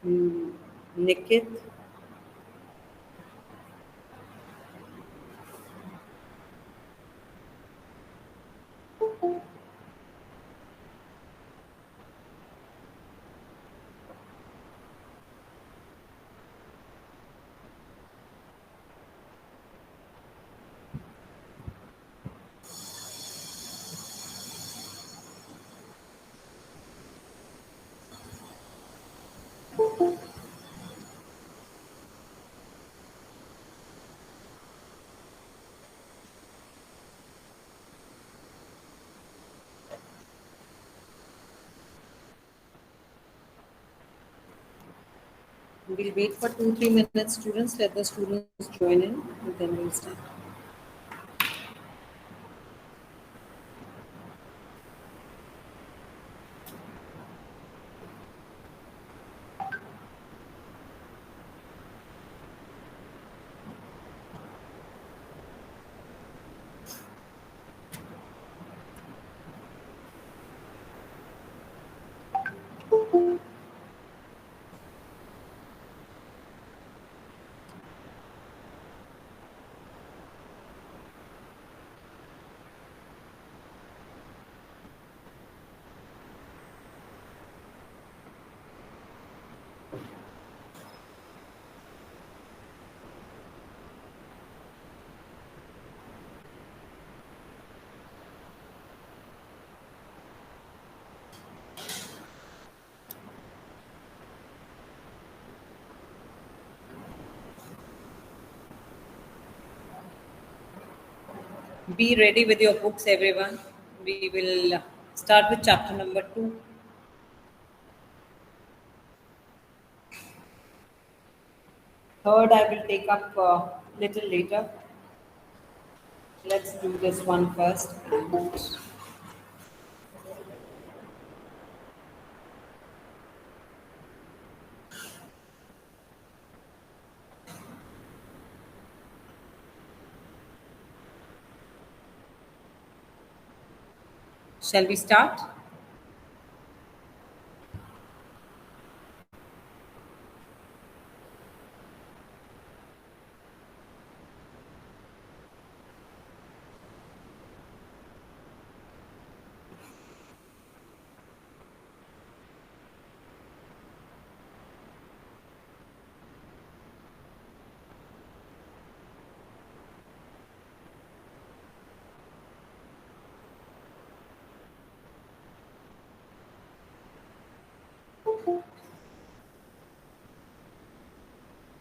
Nikit. We'll wait for 2-3 minutes, students. Let the students join in, and then we'll start. Be ready with your books, everyone. We will start with chapter number 2. Third, I will take up little later. Let's do this one first. Shall we start?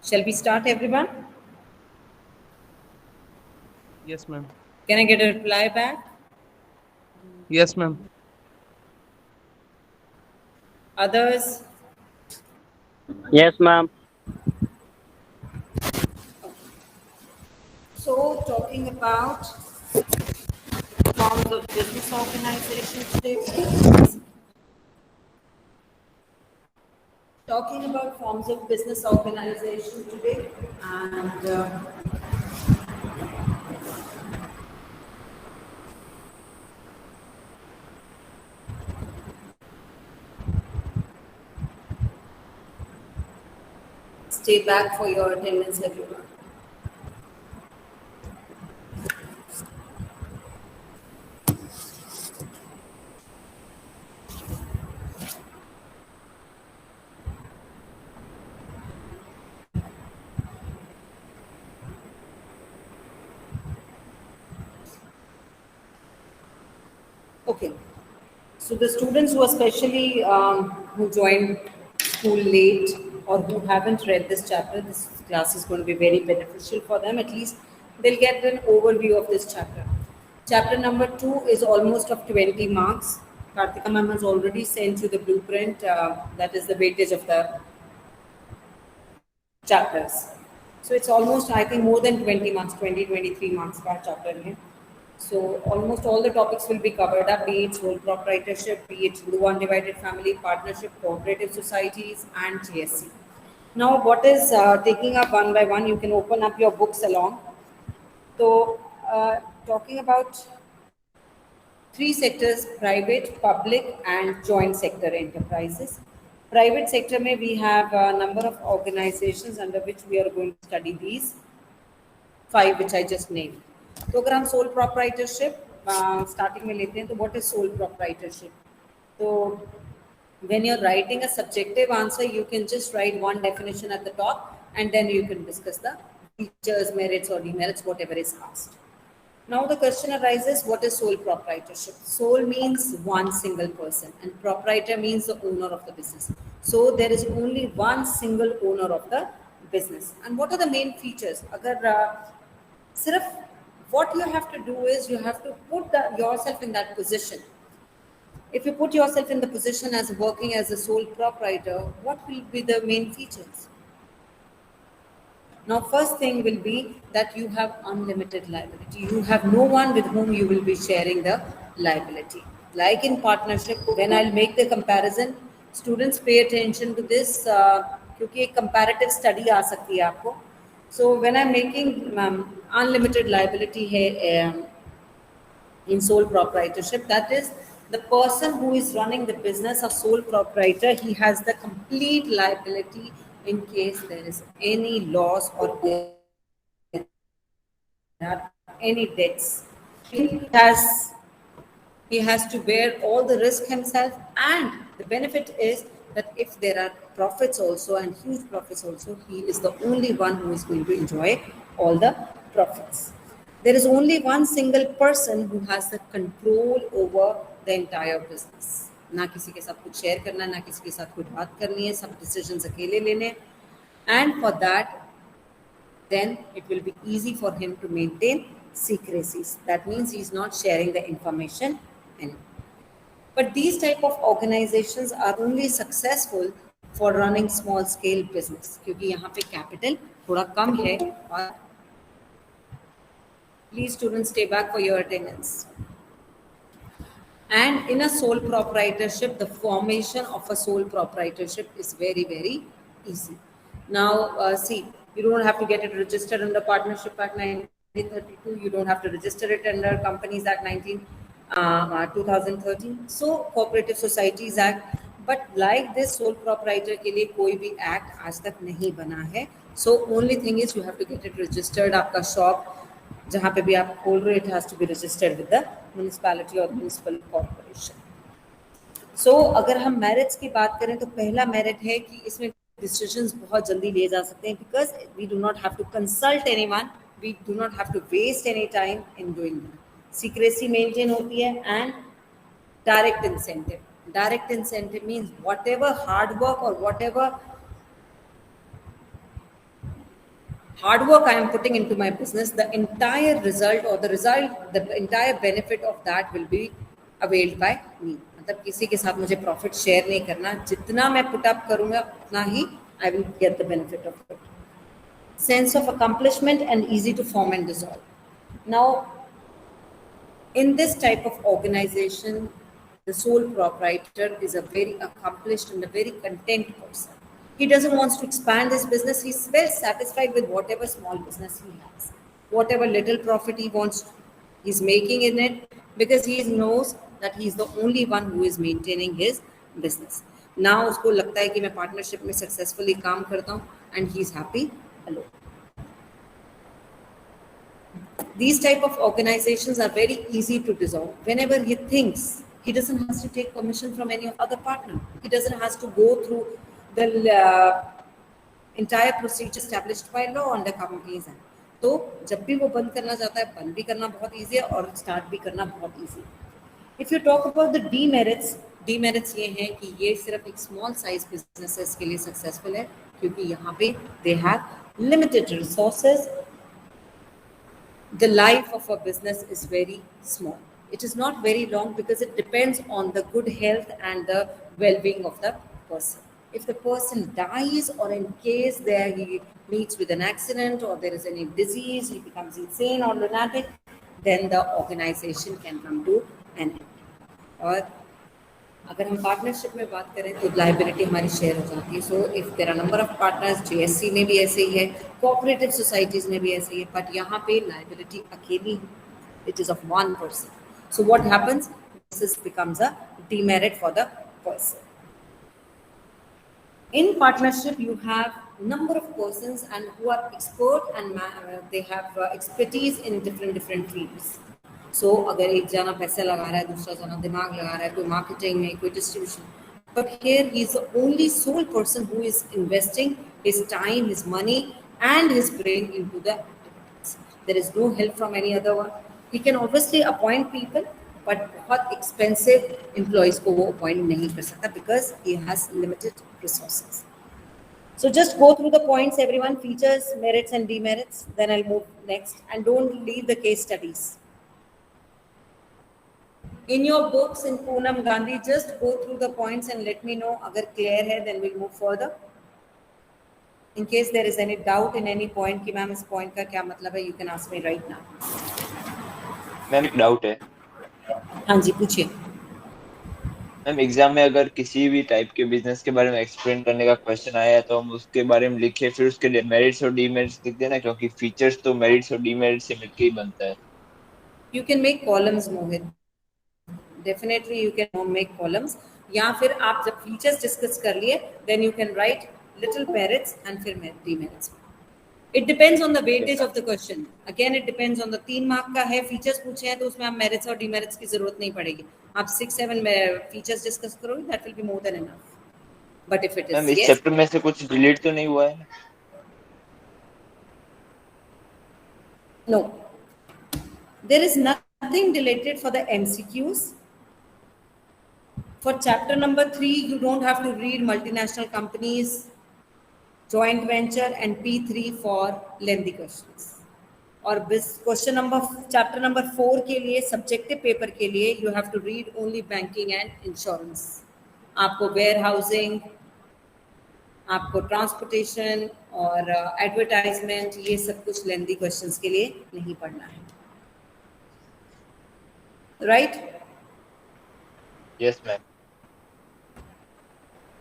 Shall we start, everyone? Yes, ma'am. Can I get a reply back? Yes, ma'am. Others? Yes, ma'am. So, talking about forms of business organization today. Talking about forms of business organization today, and stay back for your attendance, everyone. Okay. So the students who especially who joined school late or who haven't read this chapter, this class is going to be very beneficial for them. At least they'll get an overview of this chapter. Chapter number 2 is almost of 20 marks. Kartika ma'am has already sent you the blueprint. That is the weightage of the chapters. So it's almost, I think, more than 20 marks, 20, 23 marks per chapter. Here. So almost all the topics will be covered up, be it sole proprietorship, be it blue undivided family, partnership, cooperative societies, and GSC. Now, what is taking up one by one, you can open up your books along. So, talking about three sectors: private, public, and joint sector enterprises. Private sector में we have a number of organizations under which we are going to study these 5 which I just named. तो अगर हम sole proprietorship starting में लेते हैं तो what is sole proprietorship? तो when you're writing a subjective answer, you can just write one definition at the top and then you can discuss the features, merits or demerits, whatever is asked. Now the question arises, what is sole proprietorship? Sole means one single person and proprietor means the owner of the business. So there is only one single owner of the business. And what are the main features? अगर सिर्फ what you have to do is you have to put yourself in that position. If you put yourself in the position as working as a sole proprietor, what will be the main features? Now, first thing will be that you have unlimited liability. You have no one with whom you will be sharing the liability. Like in partnership, when I'll make the comparison, students pay attention to this क्योंकि एक comparative study आ सकती है आपको. So when I'm making unlimited liability है in sole proprietorship, that is the person who is running the business, a sole proprietor, he has the complete liability in case there is any loss or there are any debts. He has to bear all the risk himself, and the benefit is that if there are profits also and huge profits also, he is the only one who is going to enjoy all the profits. There is only one single person who has the control over the entire business. ना किसी के साथ कुछ share करना, ना किसी के साथ कुछ बात करनी है, सब डिसीजंस अकेले लेने. And for that, then it will be easy for him to maintain secrecies. That means he is not sharing the information anymore. But these type of organizations are only successful for running small scale business क्योंकि यहाँ पे capital थोड़ा कम है. और please students stay back for your attendance. And in a sole proprietorship, the formation of a sole proprietorship is very, very easy. Now, see, you don't have to get it registered under Partnership Act 1932. You don't have to register it under Companies Act 2013. So, Cooperative Societies Act. But like this, sole proprietor के लिए कोई भी act आज तक नहीं बना है. So, only thing is you have to get it registered. आपका shop जहाँ पे भी आप खोल रहे, it has to be registered with the municipality or municipal corporation. So अगर हम merits की बात करें तो पहला merit है कि इसमें decisions बहुत जल्दी लिए जा सकते हैं because we do not have to consult anyone, we do not have to waste any time in doing that. Secrecy maintain होती है and direct incentive. Direct incentive means whatever hard work or whatever hard work I am putting into my business, the entire result or the entire benefit of that will be availed by me. मतलब किसी के साथ मुझे profit share नहीं करना, जितना मैं put up करूँगा उतना ही I will get the benefit of it. Sense of accomplishment and easy to form and dissolve. Now, in this type of organization, the sole proprietor is a very accomplished and a very content person. He doesn't want to expand his business. He's well satisfied with whatever small business he has. Whatever little profit he wants, he's making in it because he knows that he's the only one who is maintaining his business. Now उसको लगता है कि मैं partnership में successfully काम करता हूँ and he's happy alone. These type of organizations are very easy to dissolve. Whenever he thinks, he doesn't have to take permission from any other partner. He doesn't have to go through the entire procedure established by law under Companies Act. तो जब भी वो बंद करना चाहता है, बंद भी करना बहुत easy है और start भी करना बहुत easy है. If you talk about the demerits ये हैं कि ये सिर्फ एक small size businesses के लिए successful है क्योंकि यहाँ पे they have limited resources. The life of a business is very small. It is not very long because it depends on the good health and the well-being of the person. If the person dies or in case there he meets with an accident or there is any disease, he becomes insane or lunatic, then the organization can come to an end. और अगर हम partnership में बात करें तो liability हमारी share हो जाती है. So if there are number of partners, GSC में भी ऐसे ही है, कोऑपरेटिव सोसाइटीज में भी ऐसे ही है, बट यहाँ पे लाइबिलिटी अकेली it is of one person. So what happens, this becomes a demerit for the person. In partnership you have number of persons and who are expert and they have expertise in different fields. So अगर एक जना पैसा लगा रहा है, दूसरा जना दिमाग लगा रहा है, कोई marketing में, कोई distribution, but here he is the only sole person who is investing his time, his money and his brain into the activities. There is no help from any other one. He can obviously appoint people, but बहुत expensive employees को वो appoint नहीं कर सकता because he has limited resources. So just go through the points, everyone, features, merits and demerits. Then I'll move next, and don't leave the case studies. In your books in Poonam Gandhi, just go through the points and let me know. Agar clear hai, then we'll move further. In case there is any doubt in any point, कि ma'am इस point का क्या मतलब है, you can ask me right now. Ma'am एक doubt है हाँ जी, पूछिए. मैम, एग्जाम में अगर किसी भी टाइप के बिजनेस के बारे में एक्सप्लेन करने का क्वेश्चन आया है तो हम उसके बारे में लिखे, फिर उसके मेरिट्स और डीमेरिट्स लिख देना, क्योंकि फीचर्स तो मेरिट्स और डीमेरिट्स से मिलके ही बनता है. You can make columns, Mohit. Definitely you can make columns. या फिर आप जब फीचर्स डिस्कस कर लिए, then you can write little merits and फिर demerits. It depends on the weightage of the question. Again, it depends on the 3 mark का है, features पूछे हैं तो उसमें आप मेरिट्स और डीमेरिट्स की जरूरत नहीं पड़ेगी. आप 6-7 फीचर्स डिस्कस करोगे, that will be more than enough. But if it is ma'am इस yes, चैप्टर में से कुछ डिलीट तो नहीं हुआ है? no, there is nothing deleted for the MCQs. For chapter number 3, you don't have to read multinational companies, joint venture and P3 for lengthy questions. और question number chapter number 4 के लिए सब्जेक्टिव पेपर के लिए you have to read only banking and insurance. आपको warehousing, आपको transportation और advertisement, ये सब कुछ लेंदी क्वेश्चंस के लिए नहीं पढ़ना है. राइट? Yes ma'am.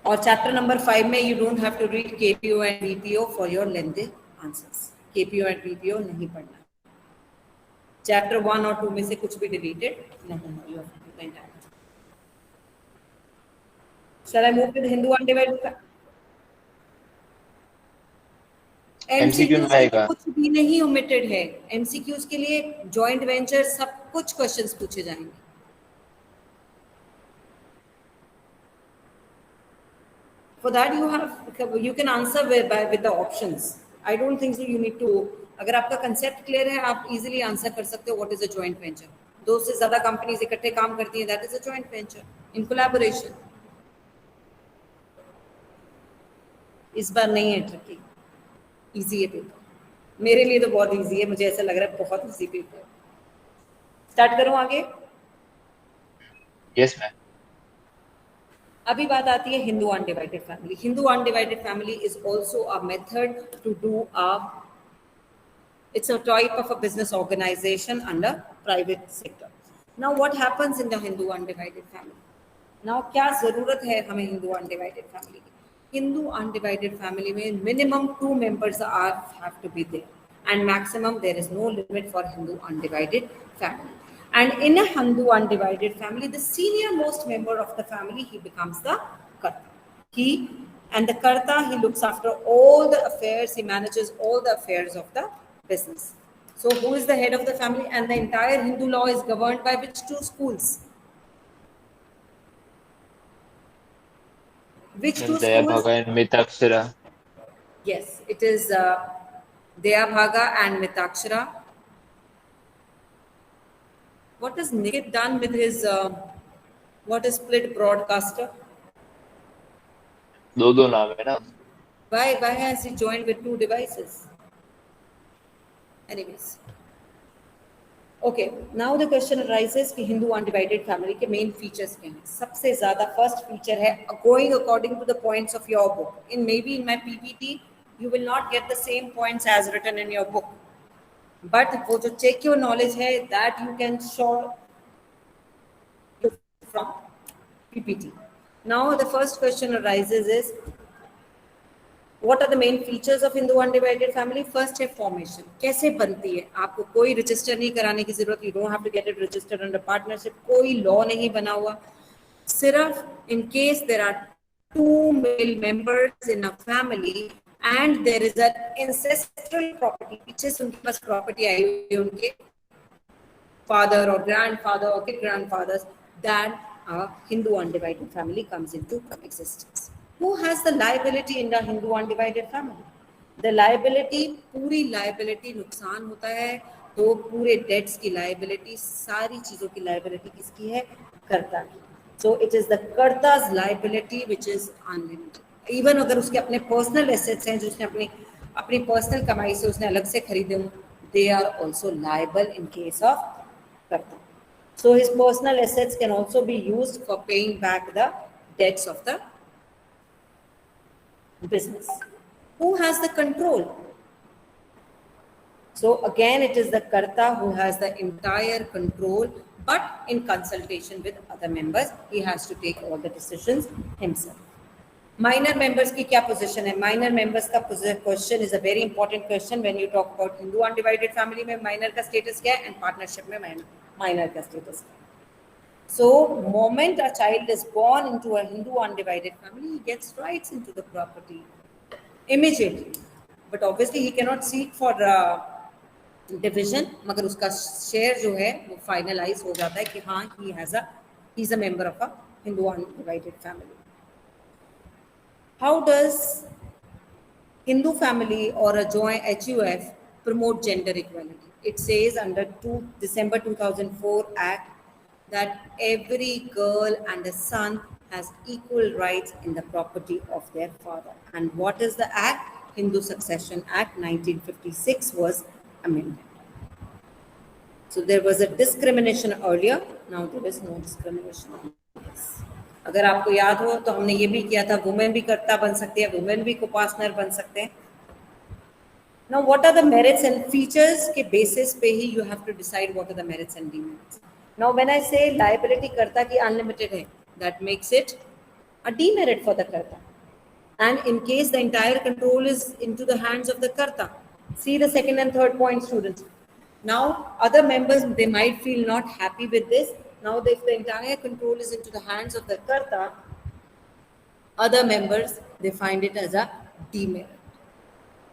और चैप्टर नंबर 5 में you don't have to read KPO and BPO for your lengthy answers. KPO and BPO नहीं पढ़ना. चैप्टर 1 और 2 में से कुछ भी डिलीटेड नहीं है. You have to do entire. Shall I move with Hindu undivided? MCQ में आएगा. कुछ भी नहीं omitted है. MCQs के लिए joint venture सब कुछ questions पूछे जाएंगे. For that you can answer with the options. I don't think so you need to. अगर आपका concept clear है, आप easily answer कर सकते हो what is a joint venture. 2 से ज़्यादा companies इकट्ठे काम करती हैं, that is a joint venture in collaboration. इस बार नहीं है ट्रिकी, इजी है पेपर. मेरे लिए तो बहुत इजी है, मुझे ऐसा लग रहा है बहुत इजी पेपर. स्टार्ट करूं आगे? Yes ma'am. अभी बात आती है Hindu undivided family. Hindu undivided family is also a method to do it's a type of a business organization under private sector. Now what happens in the Hindu undivided family? Now क्या जरूरत है हमें Hindu undivided family की? Hindu undivided family में minimum 2 members have to be there, and maximum there is no limit for Hindu undivided family. And in a Hindu undivided family, the senior most member of the family, he becomes the karta. The karta, he looks after all the affairs, he manages all the affairs of the business. So who is the head of the family? And the entire Hindu law is governed by which 2 schools? Which 2 Daya schools? Bhaga and Mitakshara. Yes, it is Daya Bhaga and Mitakshara. What has Nikit done with his what is split broadcaster? दो नाम है ना. Why has he joined with 2 devices? Anyways, okay, now the question arises कि Hindu undivided family के main features क्या हैं. सबसे ज्यादा फर्स्ट फीचर है going according to the points of your book. Maybe in my PPT you will not get the same points as written in your book, but वो जो check your knowledge है, that you can show from PPT. Now the first question arises is, what are the main features of Hindu undivided family? First है formation. कैसे बनती है? आपको कोई register नहीं कराने की जरूरत. You don't have to get it registered under partnership. कोई law नहीं बना हुआ. सिर्फ in case there are two male members in a family and there is an ancestral property, पीछे से उनके पास property आई हुई है उनके father or grandfather or great grandfathers, then a Hindu undivided family comes into existence. Who has the liability in the Hindu undivided family? The liability, पूरी liability नुकसान होता है तो पूरे debts की liability, सारी चीजों की liability किसकी है? कर्ता की. So it is the कर्ता's liability which is unlimited. Even अगर उसके अपने personal assets हैं जो उसने अपनी personal कमाई से उसने अलग से खरीदे हों, they are also liable in case of karta. So his personal assets can also be used for paying back the debts of the business. Who has the control? So again, it is the karta who has the entire control, but in consultation with other members, he has to take all the decisions himself. Minor members की क्या position है? Minor members का question is a very important question when you talk about Hindu undivided family में minor का status क्या है and partnership में minor का status क्या है. So, moment a child is born into a Hindu undivided family, he gets rights into the property immediately. But obviously, he cannot seek for division. मगर उसका share जो है वो finalize हो जाता है कि हाँ he's a member of a Hindu undivided family. How does Hindu family or a joint HUF promote gender equality? It says under December 2004 Act that every girl and a son has equal rights in the property of their father. And what is the act? Hindu Succession Act 1956 was amended. So there was a discrimination earlier, now there is no discrimination. अगर आपको याद हो तो हमने ये भी किया था, वुमेन भी कर्ता बन सकते हैं, वुमेन भी कोपार्टनर बन सकते हैं. Now what are the merits and features के basis पे ही you have to decide what are the merits and demerits. Now when I say liability कर्ता की unlimited है, that makes it a demerit for the कर्ता. And in case the entire control is into the hands of the कर्ता, see the second and third point, students. Now other members, they might feel not happy with this. Now if the entire control is into the hands of the karta, other members, they find it as a demerit.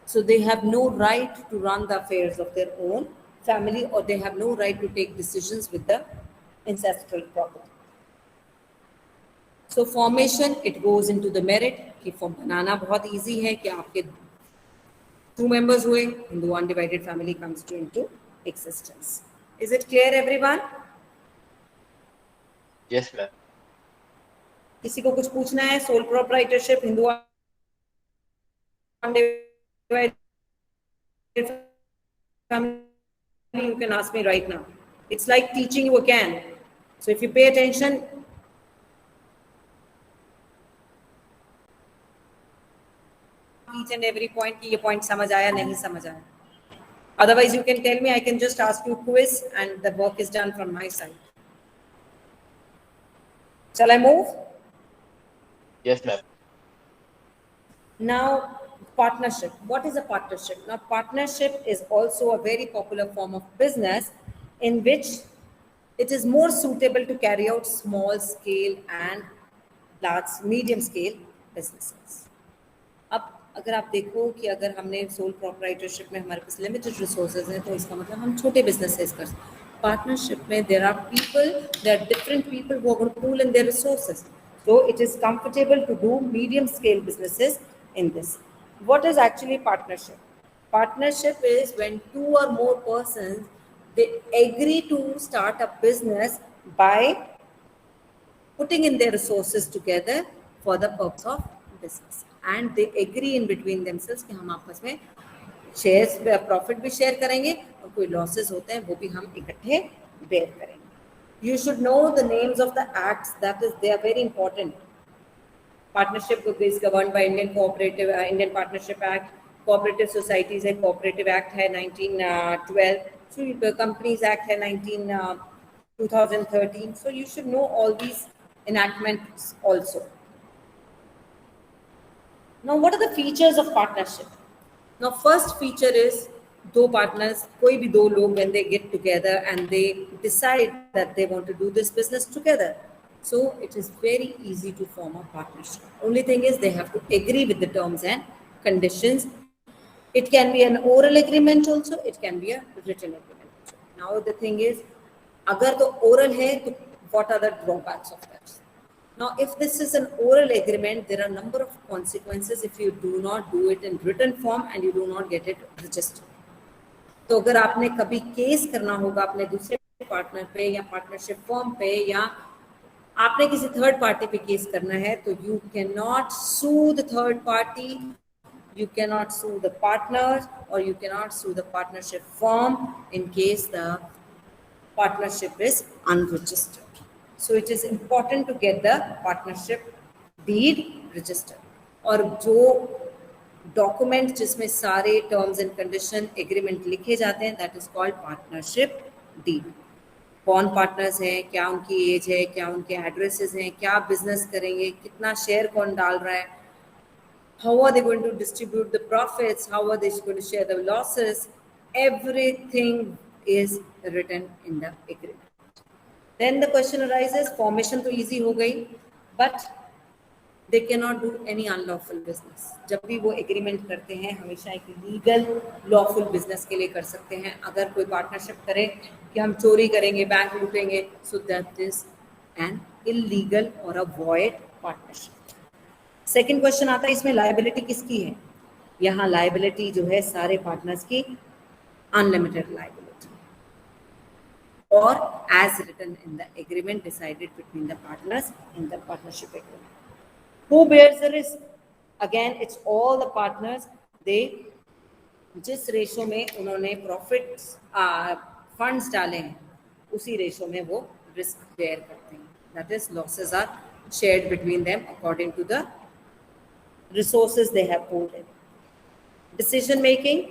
So they have no right to run the affairs of their own family, or they have no right to take decisions with the ancestral property. So formation, it goes into the merit. कि form बनाना बहुत easy है कि आपके two members हुए, Hindu undivided family comes into existence. Is it clear, everyone? Yes, ma'am. किसी को कुछ पूछना है? Sole proprietorship, Hindu undivided family, you can ask me right now. It's like teaching you again. So if you pay attention, each and every point कि ये point समझ आया नहीं समझ आया. Otherwise you can tell me, I can just ask you quiz and the work is done from my side. Shall I move? Yes, ma'am. Now, partnership. What is a partnership? Now, partnership is also a very popular form of business in which it is more suitable to carry out small scale and large, medium scale businesses. अब अगर आप देखो कि अगर हमने soul proprietorship में हमारे पास limited resources हैं तो इसका मतलब हम छोटे बिजनेसेस कर सकते हैं. Partnership में there are different people who are going to pool in their resources. So it is comfortable to do medium scale businesses in this. What is actually partnership? Partnership is when two or more persons, they agree to start a business by putting in their resources together for the purpose of business. And they agree in between themselves कि हम आपस में shares profit भी share करेंगे और कोई losses होते हैं वो भी हम इकट्ठे बेयर करेंगे. You should know the names of the acts, that is, they are very important. Partnership is governed by Indian Partnership Act. Cooperative Societies है, Cooperative Act है 1912. So Companies Act है 2013. So you should know all these enactments also. Now, what are the features of partnership? Now, first feature is दो partners, कोई भी दो लोग, when they get together and they decide that they want to do this business together, So it is very easy to form a partnership. Only thing is they have to agree with the terms and conditions. It can be an oral agreement also, it can be a written agreement also. Now the thing is, agar to oral hai, to what are the drawbacks of that? Now, if this is an oral agreement, there are a number of consequences if you do not do it in written form and you do not get it registered. तो अगर आपने कभी case करना होगा अपने दूसरे partner पे या पार्टनरशिप फॉर्म पे या आपने किसी थर्ड पार्टी पे केस करना है तो you can not sue the third party, you cannot sue the partners or you cannot sue the partnership firm in case the partnership is unregistered. So it is important to get the partnership deed registered. और जो document जिसमें सारे terms and condition agreement लिखे जाते हैं that is called partnership deed. कौन partners हैं, क्या उनकी एज है, क्या उनके एड्रेसेस हैं, क्या बिजनेस करेंगे, कितना शेयर कौन डाल रहा है, how are they going to distribute the profits, how are they going to share the losses, everything is written in the agreement. Then the question arises, formation तो easy हो गई, but they cannot do any unlawful business. जब भी वो agreement करते हैं हमेशा एक लीगल लॉफुल बिजनेस के लिए कर सकते हैं. अगर कोई पार्टनरशिप करे कि हम चोरी करेंगे, बैंक लूटेंगे, so that is an illegal और a void partnership. Second question आता है इसमें लायबिलिटी किसकी है. यहाँ लायबिलिटी जो है सारे पार्टनर्स की अनलिमिटेड लायबिलिटी और as written in the agreement decided between the partners in the partnership agreement. Who bears the risk? Again, it's all the partners. They जिस रेशो में उन्होंने प्रॉफिट्स फंड्स डाले हैं उसी रेशो में वो रिस्क बेयर करते हैं. That is losses are shared between them according to the resources they have poured in. Decision making.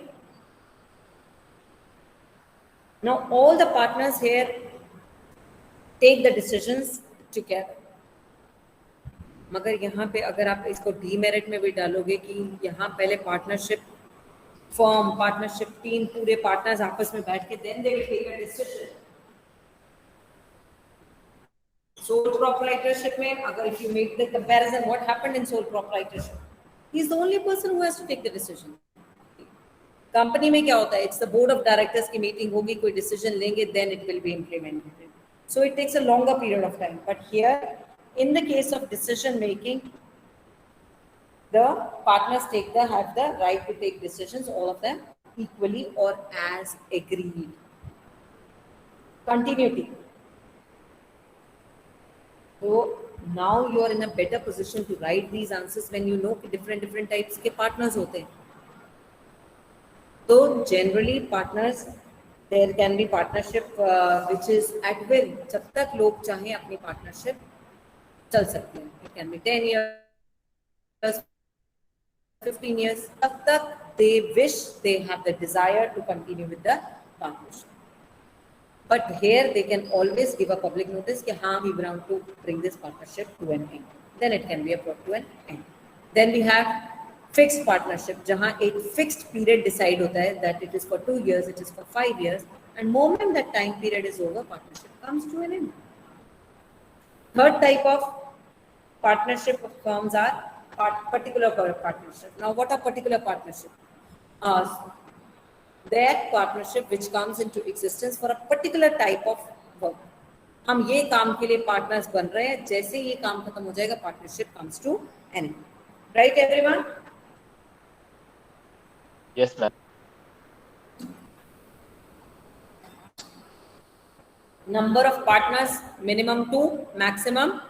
Now all the partners here take the decisions together. मगर यहाँ पे अगर आप इसको डीमेरिट में भी डालोगे कि यहाँ पहले पार्टनरशिप फॉर्म, पार्टनरशिप टीम, पूरे पार्टनर्स आपस में बैठ के then they will take a decision. Sole proprietorship में अगर if you make the comparison what happened in sole proprietorship, he is the only person who has to take the decision. Company में क्या होता है, it's the board of directors की meeting होगी, कोई decision लेंगे, then it will be implemented. So it takes a longer period of time. But here in the case of decision making, the partners have the right to take decisions, all of them equally or as agreed. Continuity. So now you are in a better position to write these answers when you know different types के partners होते हैं. So generally partners, there can be partnership which is at will. जब तक लोग चाहें अपनी partnership चल सकते हैं. It can be 10 years, 15 years. तब तक they wish, they have the desire to continue with the partnership. But here they can always give a public notice कि हाँ we want to bring this partnership to an end. Then it can be brought to an end. Then we have fixed partnership जहाँ एक fixed period decide होता है that it is for 2 years, it is for 5 years, and moment that time period is over, partnership comes to an end. Third type of partnership firms are particular partnership. Now, what are particular partnership? That partnership which comes into existence for a particular type of work. हम ये काम के लिए partners बन रहे हैं, जैसे ये काम खत्म हो जाएगा partnership comes to an end. Right, everyone? Yes, ma'am. Number of partners, minimum 2, maximum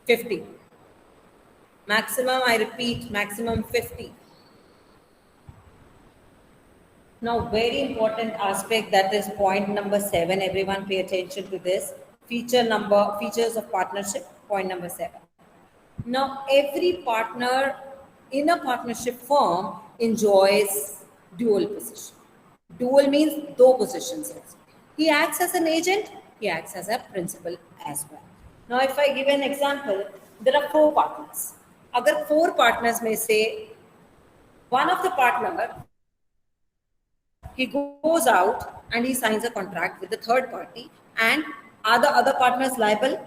50. Maximum, I repeat, maximum 50. Now, very important aspect, that is point number 7. Everyone pay attention to this. Features of partnership, point number 7. Now, every partner in a partnership firm enjoys dual position. Dual means 2 positions. He acts as an agent, he acts as a principal as well. Now, if I give an example, there are 4 partners. अगर 4 partners में से one of the partner, he goes out and he signs a contract with the third party, and are the other partners liable?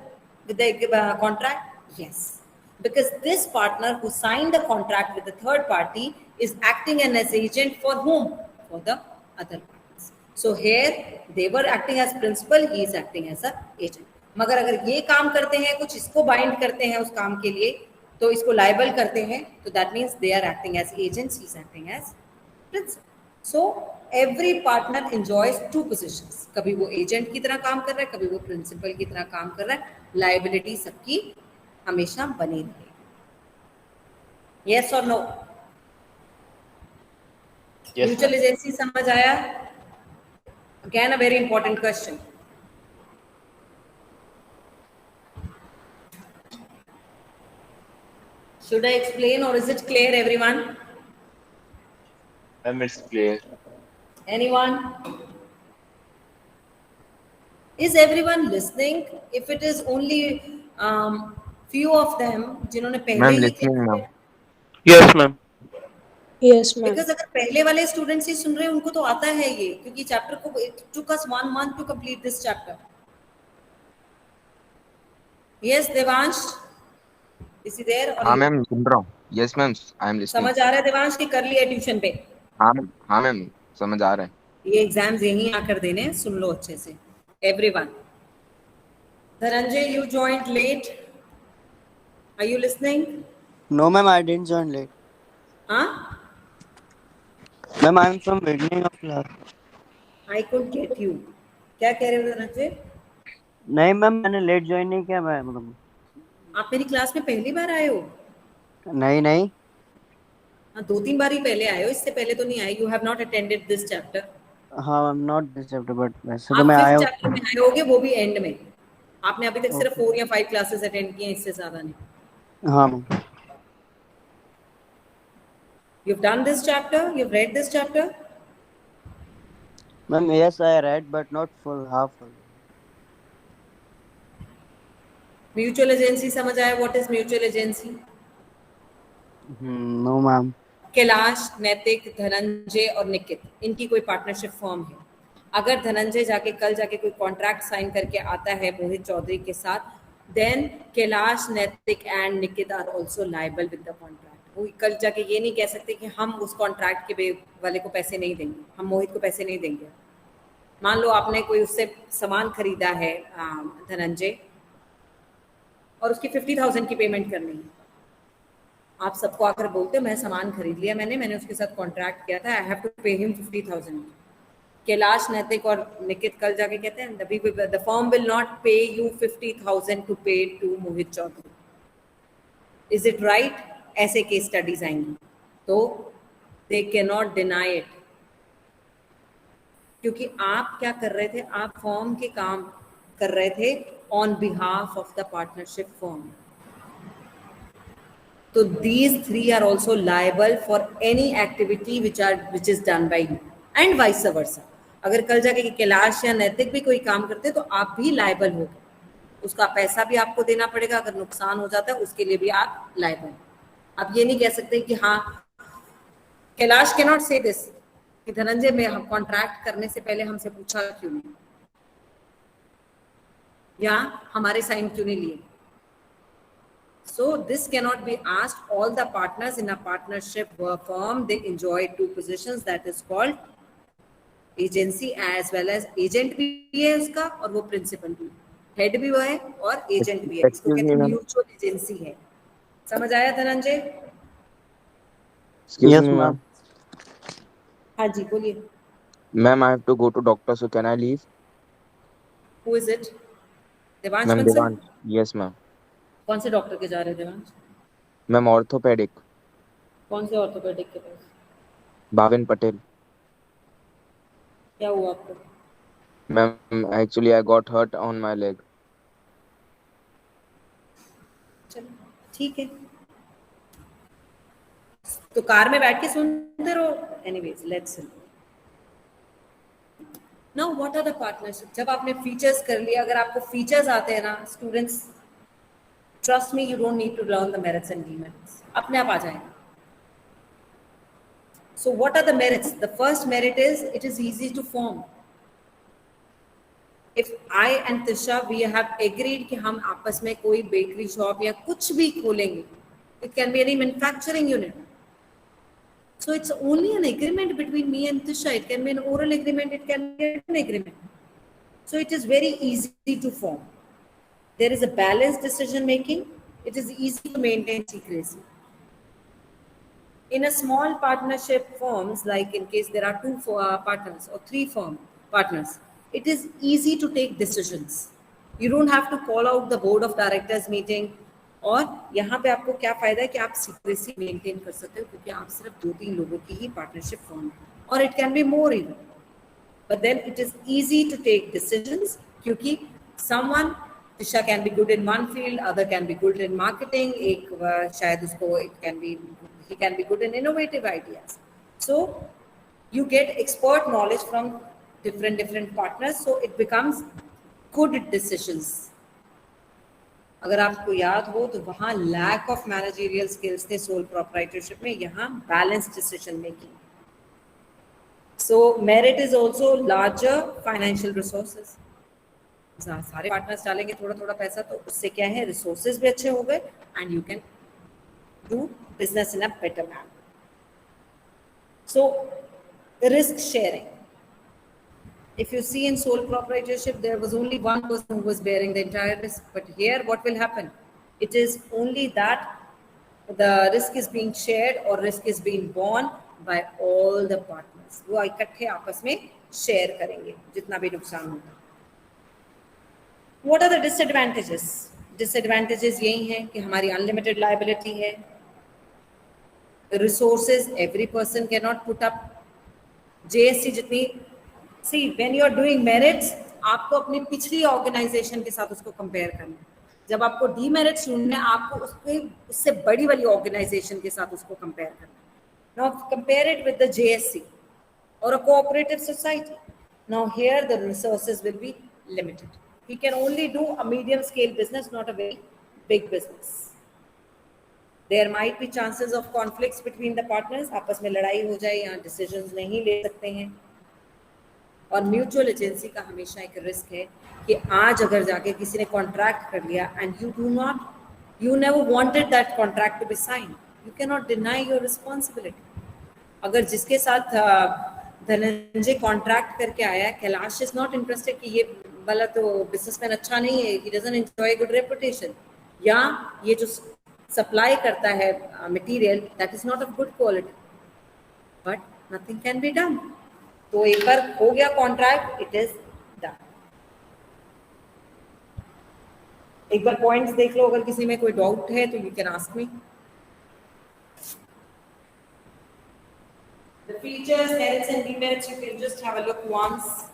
with the contract? Yes, because this partner who signed the contract with the third party is acting as agent for whom? For the other parties. So here they were acting as principal, he is acting as a agent. मगर अगर ये काम करते हैं, कुछ इसको bind करते हैं उस काम के लिए, तो इसको लाइबल करते हैं, तो that means they are acting as agents, he is acting as principal. So every partner enjoys two positions. कभी वो एजेंट की तरह काम कर रहा है, कभी वो प्रिंसिपल की तरह काम कर रहा है. लाइबिलिटी सबकी हमेशा बनी रहेगी. यस और no? Yes, mutual ma'am. Agency समझ आया? Again a very important question. Should I explain or is it clear, everyone? Ma'am, it's clear. Anyone? Is everyone listening? If it is only few of them जिन्होंने पहले ma'am he listening ma'am. Yes, ma'am. Yes, ma'am. Because अगर पहले वाले students ही सुन रहे हैं उनको तो आता है ये, क्योंकि चैप्टर को it took us 1 month to complete this chapter. Yes, Devansh, is he there? हाँ मैम सुन रहा हूँ. Yes ma'am I am listening. समझ आ रहा है देवांश की कर लिया ट्यूशन पे? हाँ मैम समझ आ रहा है. ये एग्जाम्स यहीं आकर देने हैं, सुन लो अच्छे से everyone. Dhananjay, you joined late. Are you listening? No, ma'am, I didn't join late. हाँ? Ma'am, I am from beginning of class. I could get you. क्या कह रहे हो धनंजय? नहीं मैम, मैंने लेट ज्वाइन नहीं किया मैं मतलब. आप मेरी क्लास में पहली बार आए हो? नहीं नहीं. हाँ, 2-3 बार ही पहले आए हो, इससे पहले तो नहीं आए. You have not attended this chapter. हाँ ma'am, not this chapter but वैसे तो आप मैं आया 5th हूँ. चैप्टर में आए होगे, वो भी एंड में. आपने अभी तक सिर्फ 4 या 5 क्लासेस अटेंड किए हैं, इससे ज्यादा नहीं. हाँ ma'am. You've done this chapter? You've read this chapter? Ma'am yes I read but not full, half full. Mutual agency समझ आया? What is mutual agency? No ma'am. Kailash, नैतिक, धनंजय और निकित, इनकी कोई पार्टनरशिप फॉर्म है. अगर धनंजय कल जाके कोई कॉन्ट्रैक्ट साइन करके आता है मोहित चौधरी के साथ, then Kailash, Naitik and Nikit are also liable with the contract. वो कल जाके ये नहीं कह सकते कि हम उस कॉन्ट्रैक्ट के वाले को पैसे नहीं देंगे, हम मोहित को पैसे नहीं देंगे. मान लो आपने कोई उससे सामान खरीदा है धनंजय, और उसकी 50,000 की पेमेंट करनी है. आप सबको आकर बोलते हो मैं सामान खरीद लिया, मैंने उसके साथ कॉन्ट्रैक्ट किया था, I have to pay him 50,000. Kailash, Naitik और निकित कल जाके कहते हैं the firm will not pay you 50,000 to pay to Mohit Chaudhary. Is it right? ऐसे केस स्टडीज आएंगी तो they can not deny it. क्योंकि आप क्या कर रहे थे, आप फॉर्म के काम कर रहे थे on behalf of the partnership form. तो these 3 are also liable for any activity which is done by you and vice versa. अगर कल जाके कैलाश या नैतिक भी कोई काम करते तो आप भी लायबल हो गए, उसका पैसा भी आपको देना पड़ेगा. अगर नुकसान हो जाता है उसके लिए भी आप लायबल. आप ये नहीं कह सकते कि हाँ, कैलाश कैन नॉट से दिस कि धनंजय में हम कॉन्ट्रैक्ट करने से पहले हमसे पूछा क्यों नहीं, या हमारे साइन क्यों नहीं लिए. So this cannot be asked. All the partners in a partnership firm, they enjoy 2 positions, that is called agency as well as agent भी है उसका और वो principal भी, head भी वो है और agent भी है. इसको कहते हैं mutual agency है. समझ आया धनंजय? Yes ma'am. हाँ जी बोलिए. Ma'am I have to go to doctor so can I leave? Who is it? Devansh ma'am Bansal? Devansh. Yes ma'am. कौन से डॉक्टर के जा रहे हैं देवांश? Ma'am orthopaedic. कौन से ऑर्थोपेडिक के पास? भाविन पटेल. क्या हुआ आपको? Ma'am actually I got hurt on my leg. चलो ठीक है, तो कार में बैठ के सुनते रहो. Anyways let's see. Now what are the partnership? जब आपने फीचर्स कर लिया, अगर आपको फीचर्स आते हैं ना students, trust me, you don't need to learn the merits and demerits, अपने आप आ जाएगा. So what are the merits? The first merit is it is easy to form. If I and Tisha we have agreed कि हम आपस में कोई bakery shop या कुछ भी खोलेंगे, it can be any manufacturing unit. So it's only an agreement between me and Tisha. It can be an oral agreement, it can be an agreement. So it is very easy to form. There is a balanced decision making. It is easy to maintain secrecy. In a small partnership firms, like in case there are two partners or three partners, it is easy to take decisions. You don't have to call out the board of directors meeting. और यहाँ पे आपको क्या फायदा है कि आप secrecy maintain कर सकते हो क्योंकि आप सिर्फ 2-3 लोगों की ही पार्टनरशिप फॉर्म है और it can be more even but then it is easy to take decisions क्योंकि someone Tisha can be good in one field, other can be good in marketing, एक शायद उसको he can be good in innovative ideas. So you get expert knowledge from different partners, so it becomes good decisions. अगर आपको याद हो तो वहाँ lack of managerial skills थे sole proprietorship में, यहाँ balanced decision making. So merit is also larger financial resources. सारे पार्टनर्स डालेंगे थोड़ा थोड़ा पैसा तो उससे क्या है रिसोर्सेज भी अच्छे हो गए and you can do business in a better manner. So risk sharing. If you see in sole proprietorship, there was only one person who was bearing the entire risk. But here, what will happen? It is only that the risk is being shared or risk is being borne by all the partners. वो इकट्ठे आपस में share करेंगे जितना भी नुकसान होगा. What are the disadvantages? Disadvantages यही हैं कि हमारी unlimited liability है. Resources every person cannot put up. JSC जितनी See, when you are doing merits, आपको अपनी पिछली ऑर्गेनाइजेशन के साथ उसको कंपेयर करना है. जब आपको डीमेरिट्स ढूंढना है आपको उससे बड़ी वाली ऑर्गेनाइजेशन के साथ उसको कंपेयर करना है. Now compare it with the JSC or a cooperative society. Now here the resources will be limited. We can only do a medium scale business, not a very big business. There might be chances of conflicts between the partners. आपस में लड़ाई हो जाए या decisions नहीं ले सकते हैं. और म्यूचुअल एजेंसी का हमेशा एक रिस्क है कि आज अगर जाके किसी ने कॉन्ट्रैक्ट कर लिया and you never wanted that contract to be sign, you can not deny your responsibility. अगर जिसके साथ धनंजय कॉन्ट्रैक्ट करके आया, कैलाश इज नॉट इंटरेस्टेड कि ये वाला तो बिजनेसमैन अच्छा नहीं है, he doesn't enjoy good reputation, या ये जो सप्लाई करता है material that is not of good quality, but nothing can be done. तो एक बार हो गया कॉन्ट्रैक्ट, इट इज डन. एक बार पॉइंट्स देख लो, अगर किसी में कोई डाउट है तो you can ask me. The features, merits and demerits, you can just have a look once.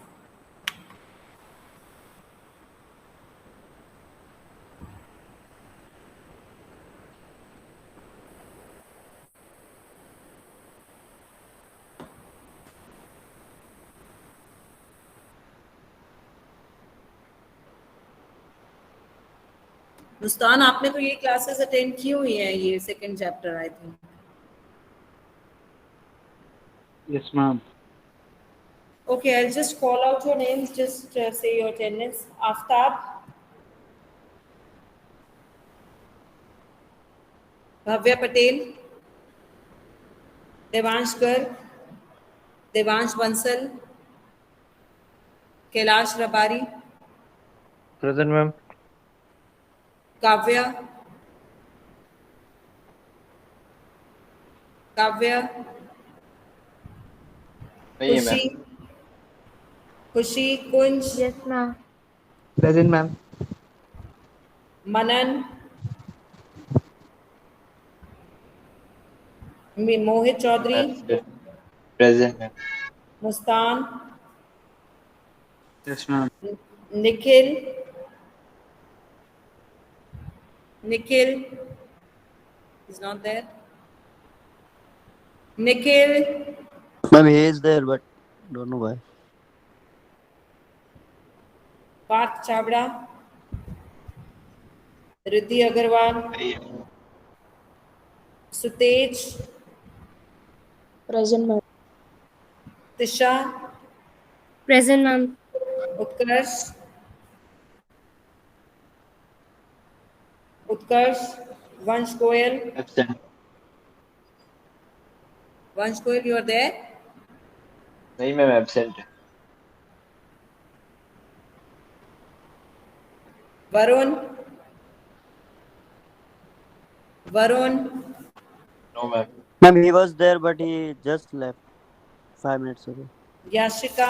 Mustan, आपने तो ये क्लासेस अटेंड की हुई हैं, ये second chapter I think. Yes, ma'am. Okay, I'll just call out your names, just say your attendance. Aftab, Bhavya Patel, Devansh Garg, Devansh Bansal, Kailash Rabari, Present, ma'am. Kavya, नहीं है Khushi, ma'am. Khushi, Kunj, Yes, ma'am. Present, ma'am. Manan, Mohit Chaudhary, present ma'am. Mustan, Yes, ma'am. Nikhil is not there. Nikhil, Ma'am, he is there, but don't know why. Parth Chabda, Riddhi Agarwal, Sutej, Present, ma'am. Tisha, Present, ma'am. Utkarsh, Utkarsh, Vansh Goyal. Absent Vansh Goyal, you are there? नहीं ma'am absent है Varun. Varun. No ma'am Ma'am, he was there, but he just left 5 minutes ago. Yashika.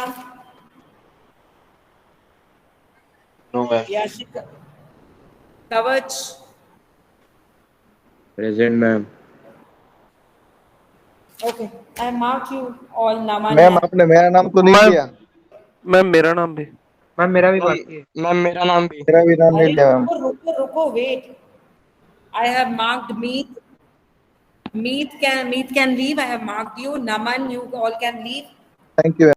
No ma'am Yashika. Kavach. Present, ma'am. Okay. I mark you all Naman. Ma'am आपने मेरा नाम तो नहीं लिया ma'am मेरा नाम भी मैम मेरा भी बाकी है मैम मेरा नाम भी मेरा भी नाम नहीं अरे लिया मैम रुको wait. I have marked Meet. Meet can leave. I have marked you. Naman, you all can leave. Thank you